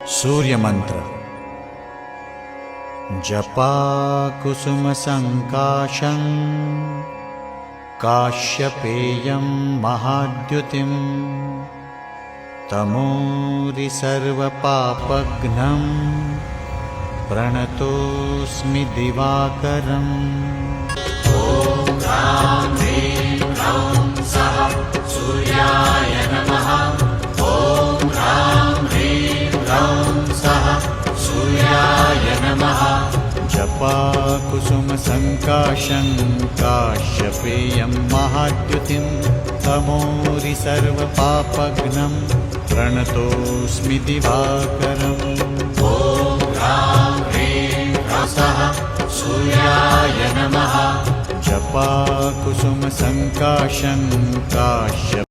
सूर्यमन्त्र। जपाकुसुमसङ्काशं काश्यपेयं महाद्युतिं तमोरि सर्वपापघ्नं प्रणतोऽस्मि दिवाकरम्। ॐ ह्रां ह्रीं ह्रौं सः सूर्याय नमः। ॐ ह्रां ह्रीं ह्रौं सः सूर्याय नमः। जपाकुसुमसङ्काशं काश्यपेयं महाद्युतिं तमोरि सर्वपापघ्नं प्रणतोऽस्मि दिवाकरम्। ॐ ह्रां ह्रीं ह्रौं सः सूर्याय नमः। जपाकुसुमसङ्काशं काश्यपेयं